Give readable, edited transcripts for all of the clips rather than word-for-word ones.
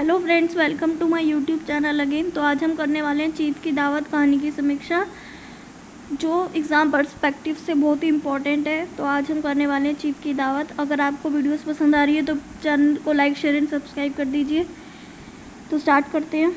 Hello friends, welcome to my YouTube channel again. तो आज हम करने वाले हैं चीफ की दावत कहानी की समीक्षा, जो एग्ज़ाम पर्सपेक्टिव से बहुत ही इम्पोर्टेंट है। तो आज हम करने वाले हैं चीफ की दावत। अगर आपको वीडियोस पसंद आ रही है तो चैनल को लाइक, शेयर एंड सब्सक्राइब कर दीजिए। तो स्टार्ट करते हैं।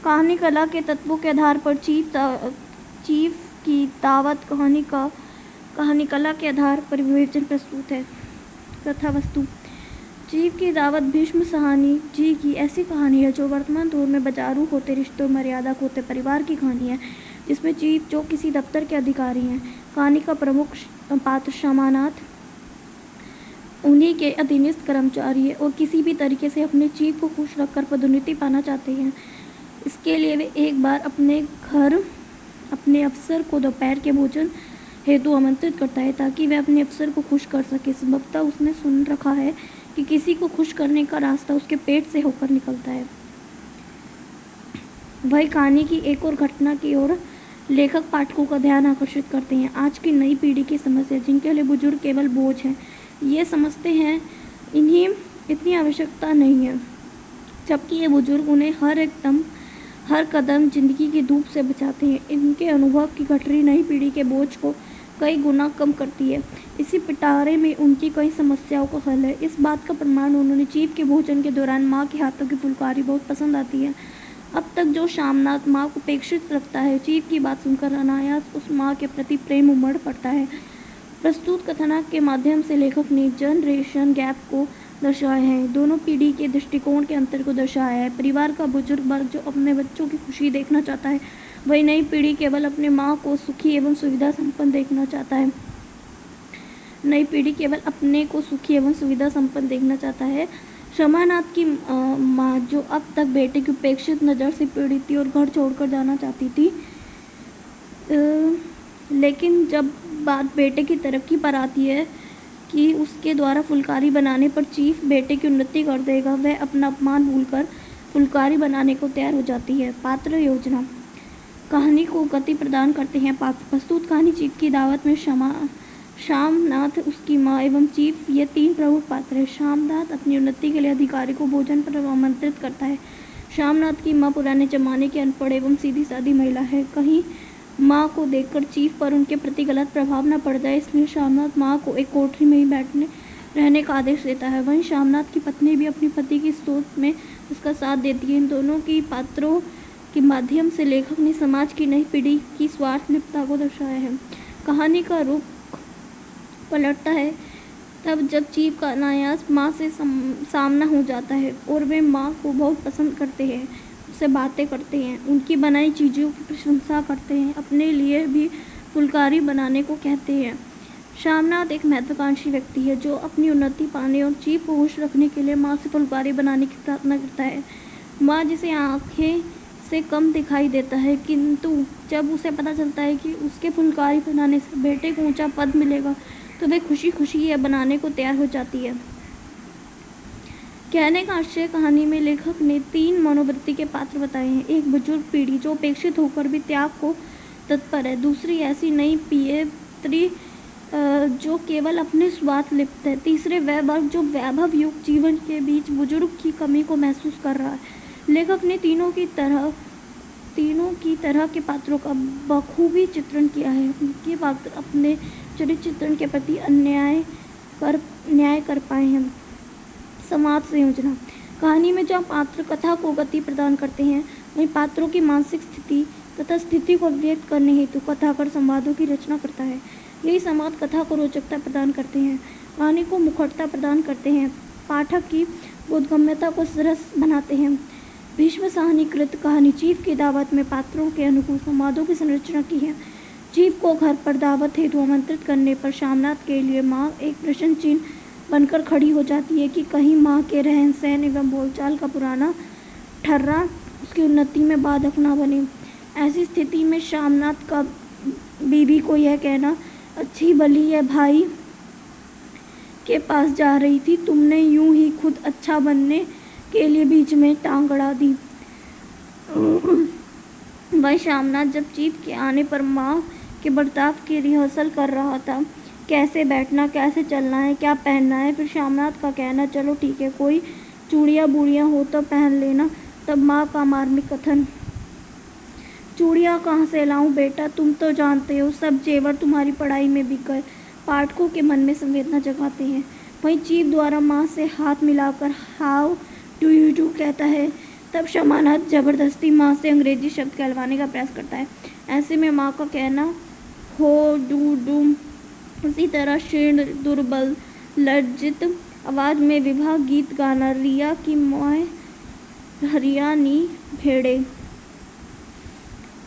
कहानी कला के तत्वों के आधार पर चीफ की दावत कहानी कला के आधार पर विवेचन प्रस्तुत है। कथा वस्तु: चीफ की दावत भीष्म साहनी जी की ऐसी कहानी है जो वर्तमान दौर में बाजारू होते रिश्तों, मर्यादा होते परिवार की कहानी है, जिसमें चीफ जो किसी दफ्तर के अधिकारी हैं। कहानी का प्रमुख पात्र शामानाथ उन्हीं के अधीनस्थ कर्मचारी है और किसी भी तरीके से अपने चीफ को खुश रखकर पदोन्नति पाना चाहते हैं। इसके लिए वे एक बार अपने घर अपने अफसर को दोपहर के भोजन हेतु आमंत्रित करता है ताकि वह अपने अफसर को खुश कर सके। संभवतः उसने सुन रखा है कि किसी को खुश करने का रास्ता उसके पेट से होकर निकलता है। वही कहानी की एक और घटना की ओर लेखक पाठकों का ध्यान आकर्षित करते हैं। आज की नई पीढ़ी की समस्या, जिनके लिए बुजुर्ग केवल बोझ हैं, ये समझते हैं इन्हें इतनी आवश्यकता नहीं है, जबकि ये बुजुर्ग उन्हें हर कदम जिंदगी की धूप से बचाते हैं। इनके अनुभव की गठरी नई पीढ़ी के बोझ को कई गुना कम करती है। इसी पिटारे में उनकी कई समस्याओं का हल है। इस बात का प्रमाण उन्होंने चीफ के भोजन के दौरान माँ के हाथों की फुलकारी बहुत पसंद आती है। अब तक जो शामनाथ माँ को उपेक्षित रखता है, चीफ की बात सुनकर अनायास उस माँ के प्रति प्रेम उमड़ पड़ता है। प्रस्तुत कथानक के माध्यम से लेखक ने जनरेशन गैप को दर्शाया है, दोनों पीढ़ी के दृष्टिकोण के अंतर को दर्शाया है। परिवार का बुजुर्ग वर्ग जो अपने बच्चों की खुशी देखना चाहता है, वही नई पीढ़ी केवल अपने माँ को सुखी एवं सुविधा संपन्न देखना चाहता है। नई पीढ़ी केवल अपने को सुखी एवं सुविधा संपन्न देखना चाहता है। शमानाथ की माँ जो अब तक बेटे की उपेक्षित नज़र से पीड़ित थी और घर छोड़कर जाना चाहती थी, लेकिन जब बात बेटे की तरक्की पर आती है कि उसके द्वारा फुलकारी बनाने पर चीफ बेटे की उन्नति कर देगा, वह अपना अपमान भूलकर फुलकारी बनाने को तैयार हो जाती है। पात्र योजना: कहानी को गति प्रदान करते हैं पात्र। प्रस्तुत कहानी चीफ की दावत में शामनाथ, उसकी माँ एवं चीफ, ये तीन प्रमुख पात्र हैं। शामनाथ अपनी उन्नति के लिए अधिकारी को भोजन पर आमंत्रित करता है। शामनाथ की माँ पुराने जमाने की अनपढ़ एवं सीधी सादी महिला है। कहीं माँ को देखकर चीफ पर उनके प्रति गलत प्रभाव न पड़ जाए, इसलिए शामनाथ माँ को एक कोठरी में ही रहने का आदेश देता है। वहीं शामनाथ की पत्नी भी अपनी पति की सोच में उसका साथ देती है। इन दोनों की पात्रों के माध्यम से लेखक ने समाज की नई पीढ़ी की स्वार्थ लिप्तता को दर्शाया है। कहानी का रुख पलटता है तब जब चीफ का अनायास माँ से सामना हो जाता है और वे माँ को बहुत पसंद करते हैं, उससे बातें करते हैं, उनकी बनाई चीज़ों की प्रशंसा करते हैं, अपने लिए भी फुलकारी बनाने को कहते हैं। शामनाथ एक महत्वाकांक्षी व्यक्ति है जो अपनी उन्नति पाने और चीफ को खुश रखने के लिए माँ से फुलकारी बनाने की प्रार्थना करता है। माँ जिसे आँखें से कम दिखाई देता है, किंतु जब उसे पता चलता है कि उसके फुलकारी बनाने से बेटे को ऊंचा पद मिलेगा, तो वे खुशी खुशी यह बनाने को तैयार हो जाती है। कहने का आशय: कहानी में लेखक ने तीन मनोवृत्ति के पात्र बताए हैं। एक बुजुर्ग पीढ़ी जो उपेक्षित होकर भी त्याग को तत्पर है। दूसरी ऐसी नई पीढ़ी जो केवल अपने स्वार्थ लिप्त है। तीसरे वह वर्ग जो वैभव युक्त जीवन के बीच बुजुर्ग की कमी को महसूस कर रहा है। लेखक ने तीनों की तरह के पात्रों का बखूबी चित्रण किया है। उनके पात्र अपने चरित्र चित्रण के प्रति न्याय कर पाए हैं। समाज संयोजना: कहानी में जहाँ पात्र कथा को गति प्रदान करते हैं, वहीं पात्रों की मानसिक स्थिति तथा स्थिति को व्यक्त करने हेतु कथाकार संवादों की रचना करता है। यही संवाद कथा को रोचकता प्रदान करते हैं, कहानी को मुखरता प्रदान करते हैं, पाठक की बोधगम्यता को सरस बनाते हैं। भीष्म साहनी कृत कहानी चीफ की दावत में पात्रों के अनुकूल संवादों की संरचना की है। चीफ को घर पर दावत हेतु आमंत्रित करने पर शामनाथ के लिए माँ एक प्रश्न चिन्ह बनकर खड़ी हो जाती है कि कहीं माँ के रहन सहन एवं बोलचाल का पुराना ठर्रा उसकी उन्नति में बाधक न बने। ऐसी स्थिति में शामनाथ का बीवी को यह कहना, अच्छी भली है भाई के पास जा रही थी, तुमने यूं ही खुद अच्छा बनने के लिए बीच में टांग अड़ा दी। वह शामनाथ जब चीफ के आने पर माँ के बर्ताव की रिहर्सल कर रहा था, कैसे बैठना, कैसे चलना है, क्या पहनना है, फिर शामनाथ का कहना, चलो ठीक है, कोई चूड़ियाँ बूढ़ियाँ हो तो पहन लेना। तब माँ का मार्मिक कथन, चूड़ियाँ कहाँ से लाऊं बेटा, तुम तो जानते हो सब जेवर तुम्हारी पढ़ाई में बिक गए, पाठकों के मन में संवेदना जगाते हैं। वहीं चीफ द्वारा माँ से हाथ मिलाकर हाउ डू यू डू कहता है। तब शमानाथ जबरदस्ती माँ से अंग्रेजी शब्द कहलवाने का प्रयास करता है। ऐसे में माँ का कहना हो डू डू उसी तरह शीर्ण दुर्बल लज्जित आवाज़ में विवाह गीत गाना, रिया की मोय हरियाणी भेड़े,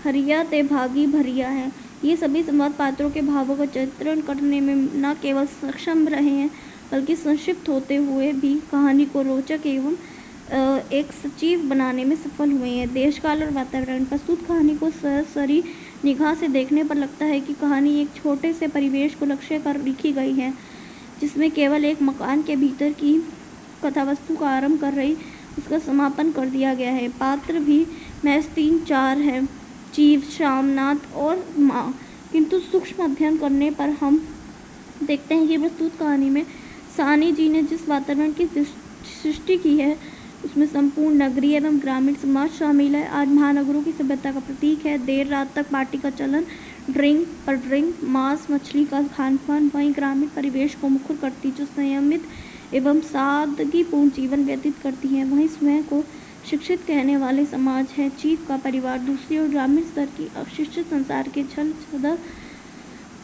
हरिया ते भागी भरिया है। ये सभी संवाद पात्रों के भावों का चित्रण करने में न केवल सक्षम रहे हैं बल्कि संक्षिप्त होते हुए भी कहानी को रोचक एवं एक सजीव बनाने में सफल हुए हैं। देश काल और वातावरण प्रस्तुत कहानी को सरसरी निगाह से देखने पर लगता है कि कहानी एक छोटे से परिवेश को लक्ष्य कर लिखी गई है, जिसमें केवल एक मकान के भीतर की कथावस्तु का आरंभ कर रही उसका समापन कर दिया गया है। पात्र भी महज 3-4 हैं, चीफ, श्यामनाथ और माँ। किंतु सूक्ष्म अध्ययन करने पर हम देखते हैं कि प्रस्तुत कहानी में सानी जी ने जिस वातावरण की सृष्टि की है उसमें संपूर्ण नगरीय एवं ग्रामीण समाज शामिल है। आज महानगरों की सभ्यता का प्रतीक है देर रात तक पार्टी का चलन, ड्रिंक पर ड्रिंक, मांस मछली का खान पान। वहीं ग्रामीण परिवेश को मुखर करती जो संयमित एवं सादगीपूर्ण जीवन व्यतीत करती हैं, वहीं स्वयं को शिक्षित कहने वाले समाज है। चीफ का परिवार दूसरी ओर ग्रामीण स्तर की अशिक्षित संसार के छल छदर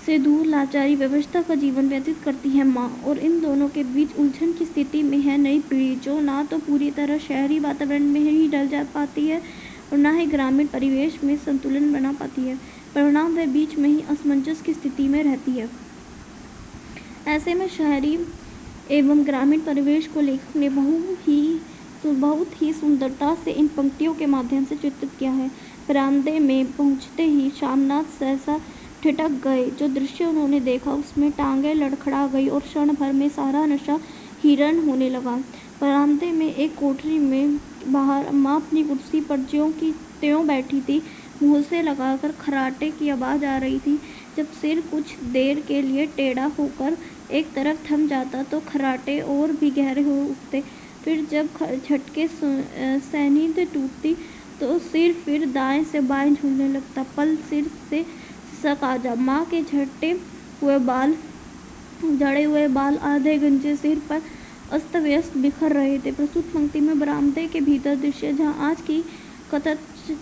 से दूर लाचारी व्यवस्था का जीवन व्यतीत करती है माँ। और इन दोनों के बीच उलझन की स्थिति में है नई पीढ़ी, जो ना तो पूरी तरह शहरी वातावरण में ही ढल जा पाती है और ना ही ग्रामीण परिवेश में संतुलन बना पाती है। परिणाम वह बीच में ही असमंजस की स्थिति में रहती है। ऐसे में शहरी एवं ग्रामीण परिवेश को लेखक ने बहुत ही सुंदरता से इन पंक्तियों के माध्यम से चित्रित किया है। बरामदे में पहुंचते ही श्यामनाथ सहसा ठिठक गए। जो दृश्य उन्होंने देखा उसमें टांगें लड़खड़ा गई और क्षण भर में सारा नशा हिरण होने लगा। बरामदे में एक कोठरी में बाहर अम्मा अपनी कुर्सी पर ज्यों की त्यों बैठी थी, मुँह से लगाकर खर्राटे की आवाज़ आ रही थी। जब सिर कुछ देर के लिए टेढ़ा होकर एक तरफ थम जाता तो खर्राटे और भी गहरे हो उठते। फिर जब झटके सैनीद टूटती तो सिर फिर दाएं से बाएं झूलने लगता। पल सिर से सिसक आ जा। माँ के झड़े हुए बाल आधे गंजे सिर पर अस्त व्यस्त बिखर रहे थे। प्रस्तुत पंक्ति में बरामदे के भीतर दृश्य जहाँ आज की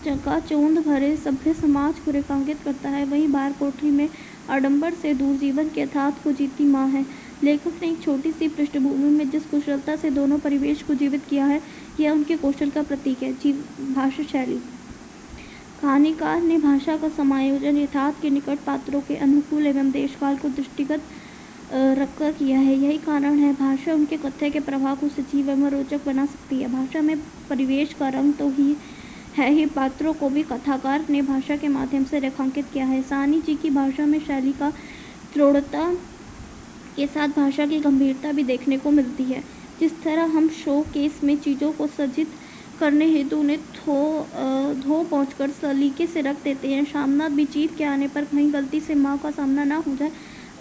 चकाचौंध भरे सभ्य समाज को रेखांकित करता है, वहीं बाहर कोठरी में आडंबर से दूर जीवन के यथार्थ को जीती माँ है। लेखक ने एक छोटी सी पृष्ठभूमि में जिस कुशलता से दोनों परिवेश को जीवित किया है, यह उनके कौशल का प्रतीक है। भाषा शैली, कहानीकार ने भाषा का समायोजन यथार्थ के निकट पात्रों के अनुकूल एवं देशकाल को दृष्टिगत रखकर किया है। यही कारण है भाषा उनके कथ्य के प्रवाह को सजीव एवं रोचक बना सकती है। भाषा में परिवेश का रंग तो ही है ही, पात्रों को भी कथाकार ने भाषा के माध्यम से रेखांकित किया है। सानी जी की भाषा में शैली का दृढ़ता के साथ भाषा की गंभीरता भी देखने को मिलती है। जिस तरह हम शो केस में चीज़ों को सज्जित करने हेतु उन्हें धो पहुँचकर सलीके से रख देते हैं, श्यामनाथ भी चीफ के आने पर कहीं गलती से माँ का सामना ना हो जाए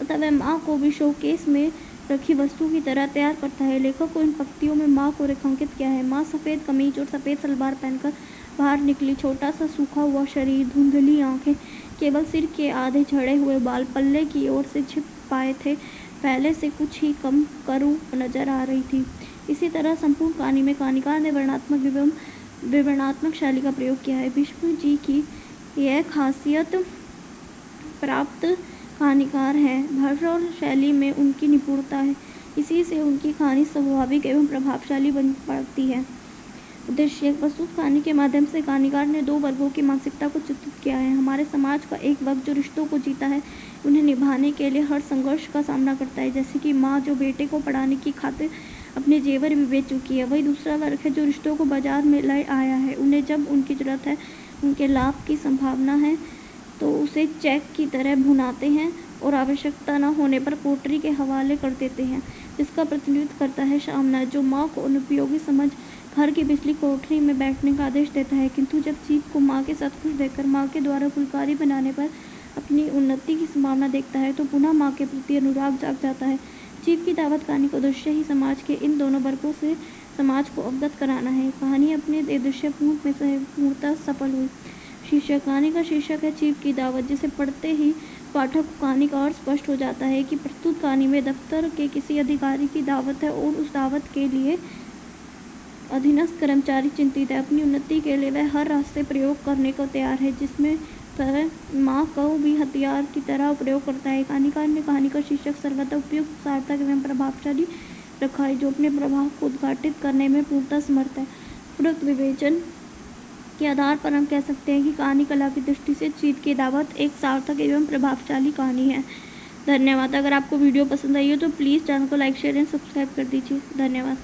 अतः वह माँ को भी शो केस में रखी वस्तु की तरह तैयार करता है। लेखक को इन पंक्तियों में माँ को रेखांकित किया है। माँ सफ़ेद कमीज और सफ़ेद सलवार पहनकर बाहर निकली, छोटा सा सूखा हुआ शरीर, धुंधली आंखें, केवल सिर के आधे झड़े हुए बाल पल्ले की ओर से छिप पाए थे, पहले से कुछ ही कम करू नजर आ रही थी। इसी तरह संपूर्ण कहानी में कहानीकार ने वर्णनात्मक एवं विवरणात्मक शैली का प्रयोग किया है। भीष्म जी की यह खासियत प्राप्त कहानीकार हैं। भाषा और शैली में उनकी निपुणता है, इसी से उनकी कहानी स्वाभाविक एवं प्रभावशाली बन पड़ती है। उद्देश्य, प्रस्तुत कहानी के माध्यम से कहानीकार ने दो वर्गों की मानसिकता को चित्रित किया है। हमारे समाज का एक वर्ग जो रिश्तों को जीता है, उन्हें निभाने के लिए हर संघर्ष का सामना करता है, जैसे कि माँ जो बेटे को पढ़ाने की खातिर अपने जेवर भी बेच चुकी है। वही दूसरा वर्ग है जो रिश्तों को बाजार में ले आया है। उन्हें जब उनकी ज़रूरत है, उनके लाभ की संभावना है तो उसे चेक की तरह भुनाते हैं और आवश्यकता न होने पर कोठरी के हवाले कर देते हैं, जिसका प्रतिनिधित्व करता है श्यामनाथ, जो माँ को अनुपयोगी समझ घर की बिजली कोठरी में बैठने का आदेश देता है। किंतु जब चीफ को माँ के साथ खुश देखकर माँ के द्वारा फुलकारी बनाने पर अपनी उन्नति की संभावना देखता है तो पुनः माँ के प्रति अनुराग जाग जाता है। चीफ की दावत कहानी का दृश्य ही समाज के इन दोनों वर्गों से समाज को अवगत कराना है। कहानी अपने उद्देश्य पूर्णतः सफल हुई। शीर्षक, कहानी का शीर्षक है चीफ की दावत, जिसे पढ़ते ही पाठक को कहानी का अर्थ स्पष्ट हो जाता है कि प्रस्तुत कहानी में दफ्तर के किसी अधिकारी की दावत है और उस दावत के लिए अधीनस्थ कर्मचारी चिंतित है। अपनी उन्नति के लिए वह हर रास्ते प्रयोग करने को तैयार है, जिसमें वह माँ को भी हथियार की तरह प्रयोग करता है। कहानीकार ने कहानी का शीर्षक सर्वथा उपयुक्त, सार्थक एवं प्रभावशाली रखा है, जो अपने प्रभाव को उद्घाटित करने में पूर्णतः समर्थ है। उपरोक्त विवेचन के आधार पर हम कह सकते हैं कि कहानी कला की दृष्टि से चीफ की दावत एक सार्थक एवं प्रभावशाली कहानी है। धन्यवाद। अगर आपको वीडियो पसंद आई हो तो प्लीज़ चैनल को लाइक, शेयर एंड सब्सक्राइब कर दीजिए। धन्यवाद।